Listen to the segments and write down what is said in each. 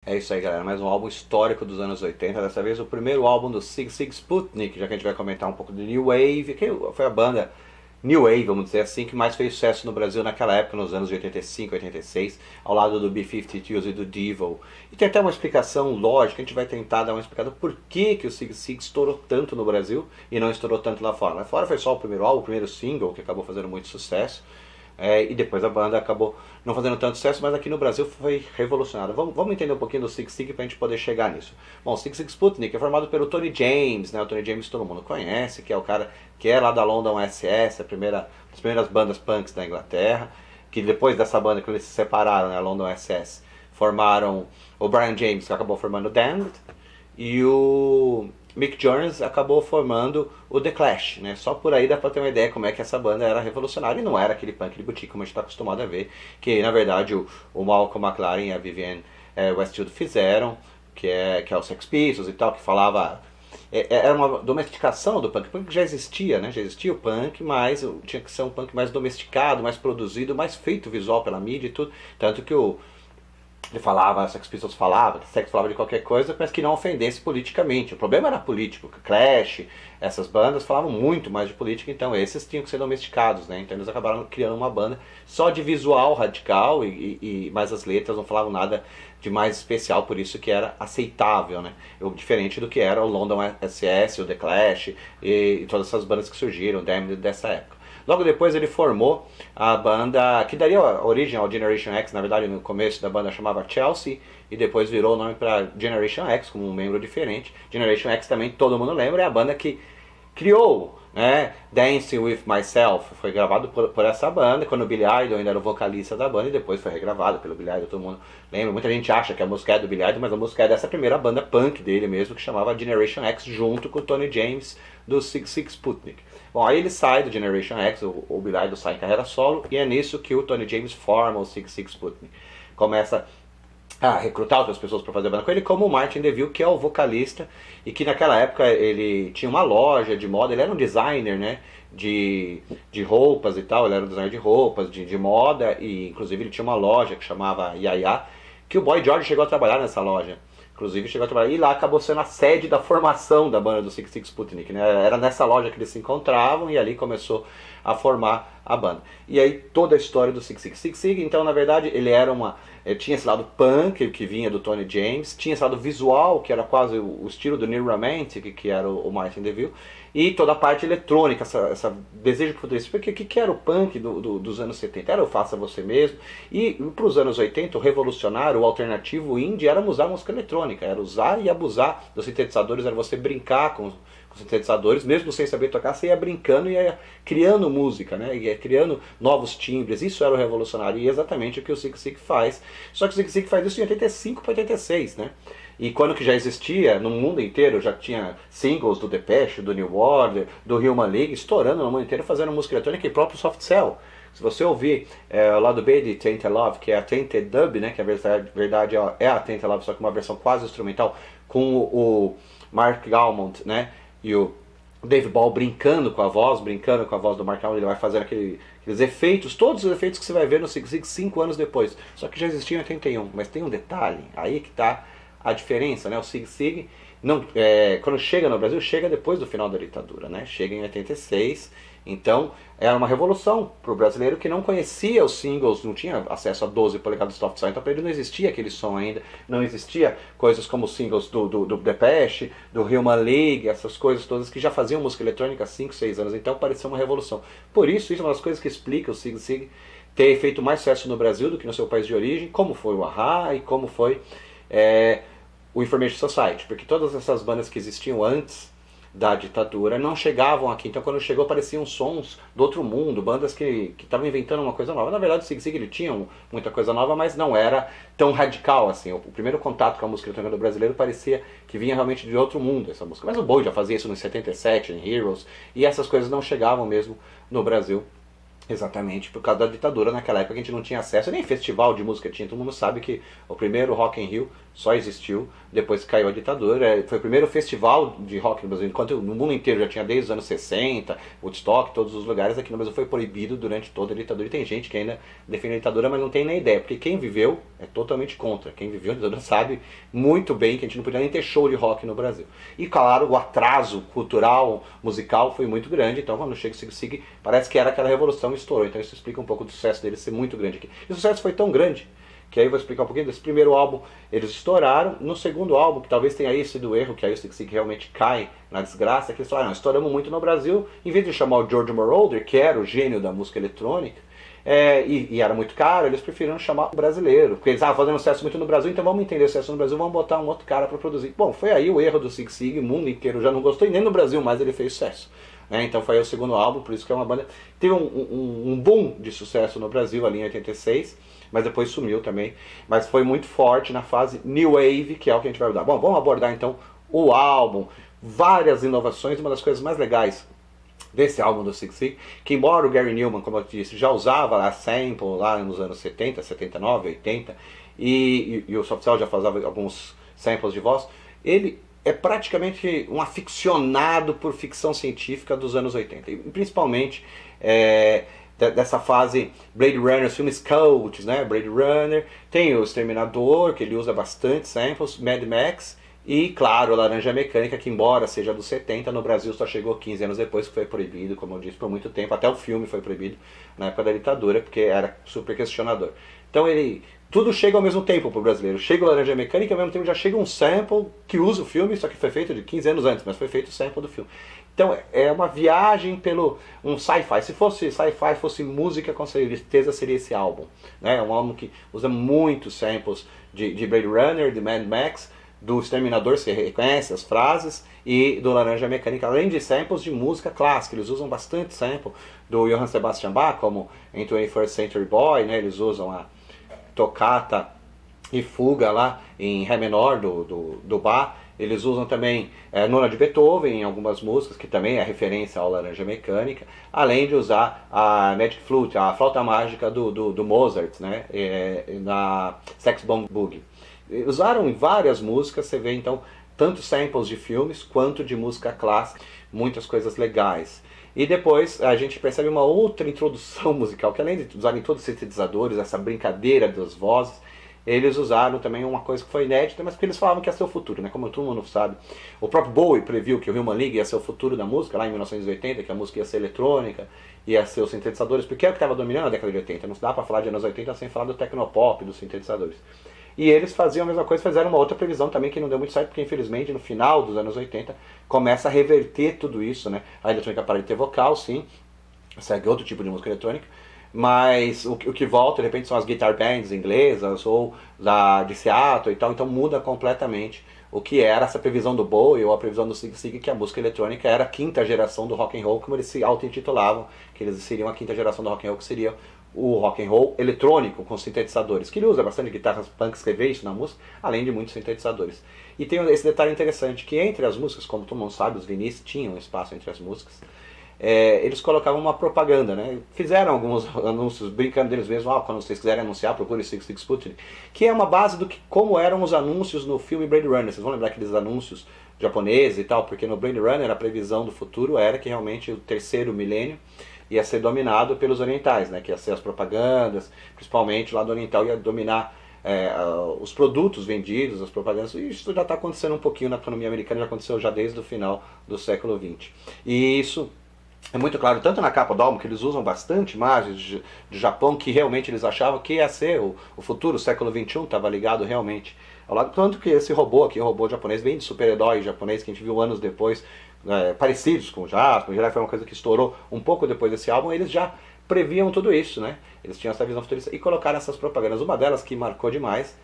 É isso aí, galera. Mais um álbum histórico dos anos 80. Dessa vez o primeiro álbum do Sigue Sigue Sputnik, já que a gente vai comentar um pouco de New Wave, que foi a banda New Wave, vamos dizer assim, que mais fez sucesso no Brasil naquela época, nos anos de 85, 86, ao lado do B-52s e do Devil. E tem até uma explicação lógica, a gente vai tentar dar uma explicação por que o Sigue Sigue estourou tanto no Brasil e não estourou tanto lá fora. Lá fora foi só o primeiro álbum, o primeiro single, que acabou fazendo muito sucesso. E depois a banda acabou não fazendo tanto sucesso, mas aqui no Brasil foi revolucionária. Vamos entender um pouquinho do Sigue Sigue para a gente poder chegar nisso. Bom, o Sigue Sigue Sputnik é formado pelo Tony James, né? O Tony James todo mundo conhece, que é o cara que é lá da London SS, das primeiras bandas punks da Inglaterra, que depois dessa banda que eles se separaram, né, a London SS, formaram o Brian James, que acabou formando o Damned, e o Mick Jones acabou formando o The Clash, né? Só por aí dá pra ter uma ideia como é que essa banda era revolucionária e não era aquele punk de boutique como a gente tá acostumado a ver, que na verdade o Malcolm McLaren e a Vivienne Westfield fizeram, que é o Sex Pistols e tal, que falava... Era uma domesticação do punk. O punk já existia, né? Já existia o punk, mas tinha que ser um punk mais domesticado, mais produzido, mais feito visual pela mídia e tudo. Tanto que ele falava, Sex Pistols falava, que Sex falava de qualquer coisa, mas que não ofendesse politicamente. O problema era político. Clash, essas bandas falavam muito mais de política, então esses tinham que ser domesticados, né? Então eles acabaram criando uma banda só de visual radical, mas as letras não falavam nada de mais especial, por isso que era aceitável, né? Diferente do que era o London SS, o The Clash e todas essas bandas que surgiram, Damned dessa época. Logo depois ele formou a banda que daria origem ao Generation X, na verdade no começo da banda chamava Chelsea, e depois virou o nome para Generation X, como um membro diferente. Generation X também todo mundo lembra, é a banda que criou, né, Dancing With Myself, foi gravado por essa banda, quando o Billy Idol ainda era o vocalista da banda, e depois foi regravado pelo Billy Idol, todo mundo lembra. Muita gente acha que a música é do Billy Idol, mas a música é dessa primeira banda punk dele mesmo, que chamava Generation X, junto com o Tony James do Sigue Sigue Sputnik. Bom, aí ele sai do Generation X, o Billy Idol sai em carreira solo, e é nisso que o Tony James forma o Sigue Sigue Sputnik. Começa a recrutar outras pessoas para fazer banda com ele, como o Martin DeVille, que é o vocalista, e que naquela época ele tinha uma loja de moda, ele era um designer, né, de roupas e tal, ele era um designer de roupas, de moda, e inclusive ele tinha uma loja que chamava Yaya, que o Boy George chegou a trabalhar nessa loja. Inclusive chegou a trabalhar, e lá acabou sendo a sede da formação da banda do Sigue Sigue Sputnik, né? Era nessa loja que eles se encontravam e ali começou a formar a banda. E aí toda a história do Sigue Sigue. Sigue Sigue, então na verdade ele tinha esse lado punk que vinha do Tony James, tinha esse lado visual que era quase o estilo do New Romantic, que era o Martin DeVille, e toda a parte eletrônica, essa desejo por isso. Porque o que era o punk dos anos 70? Era o faça você mesmo. E para os anos 80, o revolucionário, o alternativo, o indie, era usar música eletrônica, era usar e abusar dos sintetizadores, era você brincar com os sintetizadores, mesmo sem saber tocar, você ia brincando e ia criando música, né? Ia criando novos timbres. Isso era o revolucionário e é exatamente o que o Sigue Sigue faz. Só que o Sigue Sigue faz isso em 85 para 86, né? E quando que já existia, no mundo inteiro, já tinha singles do Depeche, do New Order, do Human League, estourando no mundo inteiro, fazendo música eletrônica e próprio Soft Cell. Se você ouvir o lado B de Tainted Love, que é a Tainted Dub, né, que a verdade é a Tainted Love, só que uma versão quase instrumental, com o Mark Galmont, né, e o Dave Ball brincando com a voz do Mark Galmont, ele vai fazendo aqueles efeitos, todos os efeitos que você vai ver no Sigue Sigue 5 anos depois. Só que já existia em 81, mas tem um detalhe, aí que está a diferença, né? O Sigue Sigue, quando chega no Brasil, chega depois do final da ditadura, né? Chega em 86, então era uma revolução para o brasileiro que não conhecia os singles, não tinha acesso a 12 polegadas de soft cell, então para ele não existia aquele som ainda, não existia coisas como os singles do Depeche, do Human League, essas coisas todas que já faziam música eletrônica há 5, 6 anos, então pareceu uma revolução. Por isso é uma das coisas que explica o Sigue Sigue ter feito mais sucesso no Brasil do que no seu país de origem, como foi o A-ha e como foi o Information Society, porque todas essas bandas que existiam antes da ditadura não chegavam aqui, então quando chegou pareciam sons do outro mundo, bandas que estavam inventando uma coisa nova. Na verdade o Sigue Sigue ele tinha muita coisa nova, mas não era tão radical assim. O primeiro contato com a música eletrônica do brasileiro parecia que vinha realmente de outro mundo essa música, mas o Bowie já fazia isso nos 77, em Heroes, e essas coisas não chegavam mesmo no Brasil Exatamente, por causa da ditadura. Naquela época a gente não tinha acesso, nem festival de música tinha. Todo mundo sabe que o primeiro Rock in Rio só existiu depois que caiu a ditadura. Foi o primeiro festival de rock no Brasil, enquanto no mundo inteiro já tinha desde os anos 60, Woodstock, todos os lugares. Aqui no Brasil foi proibido durante toda a ditadura. E tem gente que ainda defende a ditadura, mas não tem nem ideia, porque quem viveu é totalmente contra. Quem viveu a ditadura sabe muito bem que a gente não podia nem ter show de rock no Brasil. E claro, o atraso cultural, musical foi muito grande. Então quando chega o Sigue Sigue, parece que era aquela revolução estourou. Então isso explica um pouco do sucesso deles ser muito grande aqui. E o sucesso foi tão grande que aí eu vou explicar um pouquinho desse primeiro álbum. Eles estouraram. No segundo álbum, que talvez tenha aí sido o erro, que aí o Sigue Sigue realmente cai na desgraça, que eles falaram, estouramos muito no Brasil, em vez de chamar o George Moroder, que era o gênio da música eletrônica, e era muito caro, eles preferiram chamar o brasileiro, porque eles fazendo sucesso muito no Brasil, então vamos entender o sucesso no Brasil, vamos botar um outro cara para produzir. Bom, foi aí o erro do Sigue Sigue, o mundo inteiro já não gostou, e nem no Brasil mais ele fez sucesso. Então foi aí o segundo álbum, por isso que é uma banda. Teve um boom de sucesso no Brasil ali em 86, mas depois sumiu também. Mas foi muito forte na fase New Wave, que é o que a gente vai abordar. Bom, vamos abordar então o álbum, várias inovações, uma das coisas mais legais desse álbum do Sigue Sigue, que embora o Gary Numan, como eu disse, já usava a sample lá nos anos 70, 79, 80, e o Soft Cell já fazia alguns samples de voz, ele é praticamente um aficionado por ficção científica dos anos 80, e principalmente dessa fase Blade Runner, os filmes cults, né? Blade Runner, tem o Exterminador, que ele usa bastante samples, Mad Max, e claro, Laranja Mecânica, que embora seja dos 70, no Brasil só chegou 15 anos depois, que foi proibido, como eu disse, por muito tempo, até o filme foi proibido na época da ditadura, porque era super questionador. Então tudo chega ao mesmo tempo pro brasileiro. Chega o Laranja Mecânica e ao mesmo tempo já chega um sample que usa o filme, só que foi feito de 15 anos antes, mas foi feito o sample do filme. Então é uma viagem pelo um sci-fi. Se fosse sci-fi, fosse música, com certeza seria esse álbum. É um álbum que usa muitos samples de Blade Runner, de Mad Max, do Exterminador, você reconhece as frases, e do Laranja Mecânica, além de samples de música clássica. Eles usam bastante sample do Johann Sebastian Bach, como em 21st Century Boy, né? Eles usam a tocata e fuga lá em Ré menor do Bach. Eles usam também Nona de Beethoven em algumas músicas, que também é referência ao Laranja Mecânica, além de usar a Magic Flute, a flauta mágica do Mozart, né? Na Sex Bomb Boogie. Usaram em várias músicas, você vê então tanto samples de filmes quanto de música clássica, muitas coisas legais. E depois a gente percebe uma outra introdução musical, que além de usarem todos os sintetizadores, essa brincadeira das vozes, eles usaram também uma coisa que foi inédita, mas porque eles falavam que ia ser o futuro, né? Como todo mundo sabe. O próprio Bowie previu que o Human League ia ser o futuro da música, lá em 1980, que a música ia ser eletrônica, ia ser os sintetizadores, porque é o que estava dominando a década de 80. Não dá para falar de anos 80 sem falar do tecnopop, dos sintetizadores. E eles faziam a mesma coisa, fizeram uma outra previsão também que não deu muito certo, porque infelizmente no final dos anos 80 começa a reverter tudo isso, né? A eletrônica para de ter vocal, sim, segue outro tipo de música eletrônica, mas o que volta de repente são as guitar bands inglesas ou de Seattle e tal, então muda completamente o que era essa previsão do Bowie ou a previsão do Sigue Sigue, que a música eletrônica era a quinta geração do rock and roll, como eles se auto-intitulavam, que eles seriam a quinta geração do rock and roll, que seria o rock and roll eletrônico com sintetizadores, que ele usa bastante guitarras punk, escrever isso na música, além de muitos sintetizadores. E tem esse detalhe interessante, que entre as músicas, como todo mundo sabe, os vinis tinham espaço entre as músicas, eles colocavam uma propaganda, né? Fizeram alguns anúncios brincando deles mesmos, quando vocês quiserem anunciar, procure Sigue Sigue Sputnik, que é uma base do que como eram os anúncios no filme Blade Runner. Vocês vão lembrar aqueles anúncios japoneses e tal, porque no Blade Runner a previsão do futuro era que realmente o terceiro milênio ia ser dominado pelos orientais, né? Que ia ser as propagandas, principalmente lá do oriental, ia dominar os produtos vendidos, as propagandas. E isso já está acontecendo um pouquinho na economia americana, já aconteceu já desde o final do século XX. E isso é muito claro, tanto na capa do álbum, que eles usam bastante imagens de Japão, que realmente eles achavam que ia ser o futuro, o século XXI, estava ligado realmente ao lado. Tanto que esse robô aqui, o robô japonês, vem de super-herói japonês, que a gente viu anos depois, parecidos com o Jasper, já foi uma coisa que estourou um pouco depois desse álbum. Eles já previam tudo isso, né? Eles tinham essa visão futurista e colocaram essas propagandas. Uma delas que marcou demais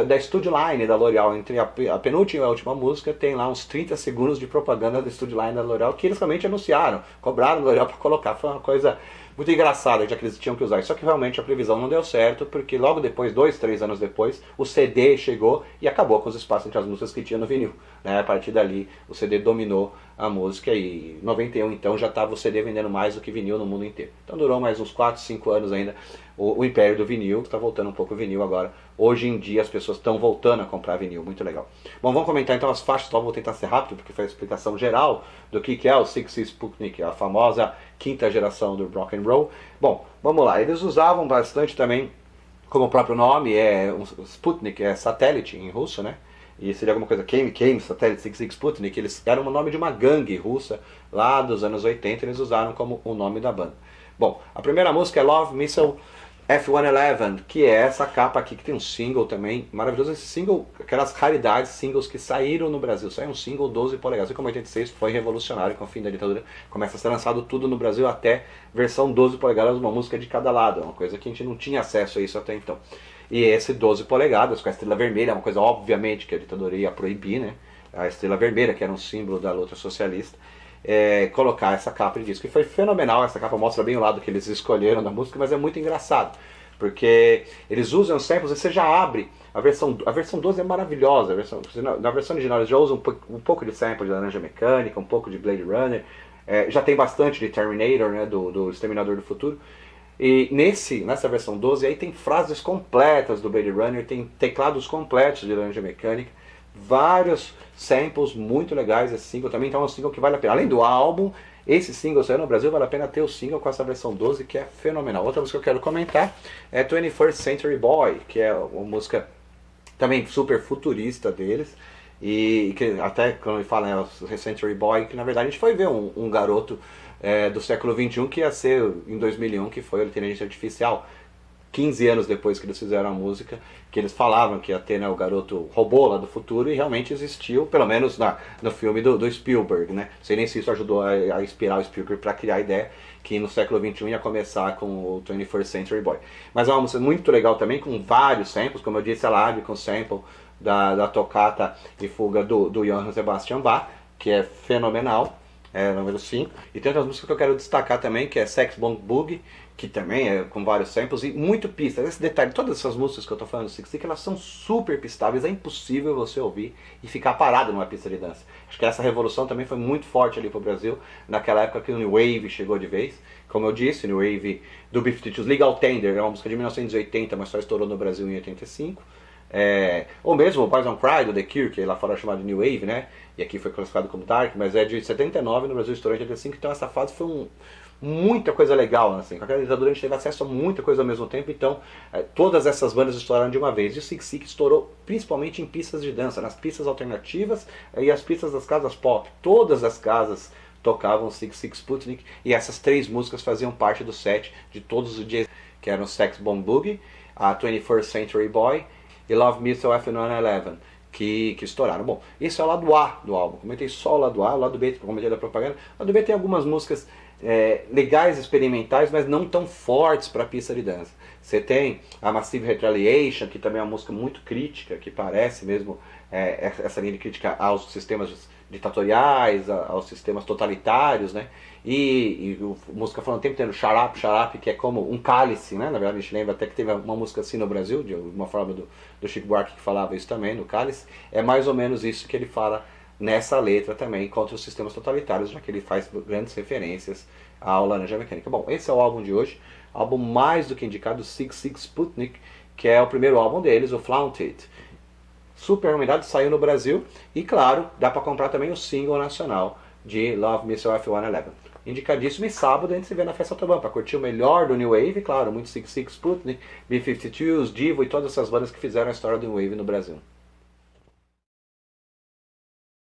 da Studio Line da L'Oréal. Entre a penúltima e a última música tem lá uns 30 segundos de propaganda da Studio Line da L'Oréal, que eles realmente anunciaram, cobraram a L'Oréal para colocar. Foi uma coisa muito engraçada, já que eles tinham que usar. Só que realmente a previsão não deu certo, porque logo depois, 2, 3 anos depois, o CD chegou e acabou com os espaços entre as músicas que tinha no vinil. Né? A partir dali, o CD dominou a música e em 91 então já estava o CD vendendo mais do que vinil no mundo inteiro. Então durou mais uns 4, 5 anos ainda o império do vinil, que está voltando um pouco o vinil agora. Hoje em dia as pessoas estão voltando a comprar vinil, muito legal. Bom, vamos comentar então as faixas, então vou tentar ser rápido, porque foi a explicação geral do que é o 66 Sputnik, a famosa quinta geração do rock and roll. Bom, vamos lá, eles usavam bastante também, como o próprio nome, Sputnik é satélite em russo, né? E seria alguma coisa, Kame, satélite 66 Sputnik, eles eram o nome de uma gangue russa lá dos anos 80, eles usaram como o nome da banda. Bom, a primeira música é Love Missile F-111, que é essa capa aqui que tem um single também, maravilhoso esse single, aquelas raridades singles que saíram no Brasil, saiu um single 12 polegadas, e como 86 foi revolucionário com o fim da ditadura, começa a ser lançado tudo no Brasil até versão 12 polegadas, uma música de cada lado, é uma coisa que a gente não tinha acesso a isso até então. E esse 12 polegadas com a estrela vermelha, é uma coisa obviamente que a ditadura ia proibir, né? A estrela vermelha, que era um símbolo da luta socialista, colocar essa capa de disco. E foi fenomenal, essa capa mostra bem o lado que eles escolheram da música, mas é muito engraçado, porque eles usam samples e você já abre, a versão 12 é maravilhosa, na versão original eles já usam um pouco de sample de Laranja Mecânica, um pouco de Blade Runner, já tem bastante de Terminator, né, do Exterminador do Futuro. E nessa versão 12 aí tem frases completas do Blade Runner, tem teclados completos de Laranja Mecânica, vários samples muito legais. Esse single também, então é um single que vale a pena. Além do álbum, esse single saiu no Brasil, vale a pena ter o single com essa versão 12, que é fenomenal. Outra música que eu quero comentar é 21st Century Boy, que é uma música também super futurista deles. E que até quando ele fala Century Boy, que na verdade a gente foi ver um garoto do século XXI que ia ser em 2001, que foi a inteligência artificial. 15 anos depois que eles fizeram a música, que eles falavam que ia ter, né, o garoto robô lá do futuro, e realmente existiu, pelo menos no filme do Spielberg, né? Não sei nem se isso ajudou a inspirar o Spielberg para criar a ideia que no século XXI ia começar com o 21st Century Boy. Mas é uma música muito legal também, com vários samples, como eu disse, ela abre com sample da tocata e fuga do Johann Sebastian Bach, que é fenomenal. Número 5. E tem outras músicas que eu quero destacar também, que é Sex Bomb Boogie, que também é com vários samples e muito pista. Esse detalhe, todas essas músicas que eu tô falando do Six Six, elas são super pistáveis, é impossível você ouvir e ficar parado numa pista de dança. Acho que essa revolução também foi muito forte ali pro Brasil, naquela época que o New Wave chegou de vez. Como eu disse, o New Wave do B-52s, Legal Tender, é uma música de 1980, mas só estourou no Brasil em 85. Ou mesmo o Poison Cry do The Cure, que lá fora é chamado de New Wave, né? E aqui foi classificado como Dark, mas é de 79, no Brasil estourou em 85, então essa fase foi muita coisa legal, assim. Com aquela ditadura a gente teve acesso a muita coisa ao mesmo tempo, então todas essas bandas estouraram de uma vez. E o Six Six estourou principalmente em pistas de dança, nas pistas alternativas e as pistas das casas pop. Todas as casas tocavam Six Six Sputnik, e essas 3 músicas faziam parte do set de todos os dias, que eram Sex Bomb Boogie, a 21st Century Boy e Love Missile F-111, que estouraram. Bom, esse é o lado A do álbum. Comentei só o lado A, o lado B, comentei da propaganda. O lado B tem algumas músicas legais, experimentais, mas não tão fortes para a pista de dança. Você tem a Massive Retaliation, que também é uma música muito crítica, que parece mesmo essa linha de crítica aos sistemas ditatoriais, aos sistemas totalitários, né? E a música falando o tempo inteiro Shut Up, que é como um cálice, né? Na verdade a gente lembra até que teve uma música assim no Brasil, de uma forma do Chico Buarque que falava isso também, no cálice. É mais ou menos isso que ele fala nessa letra também, contra os sistemas totalitários, já que ele faz grandes referências ao Laranja Mecânica. Bom, esse é o álbum de hoje, álbum mais do que indicado, Six Six Sputnik, que é o primeiro álbum deles, o Flaunt It. Super recomendado, saiu no Brasil, e claro, dá pra comprar também o single nacional de Love Missile F-111. Indicadíssimo, e sábado a gente se vê na Festa Autobahn para curtir o melhor do New Wave, claro, muito Six Six Sputnik, B-52s, Divo e todas essas bandas que fizeram a história do New Wave no Brasil.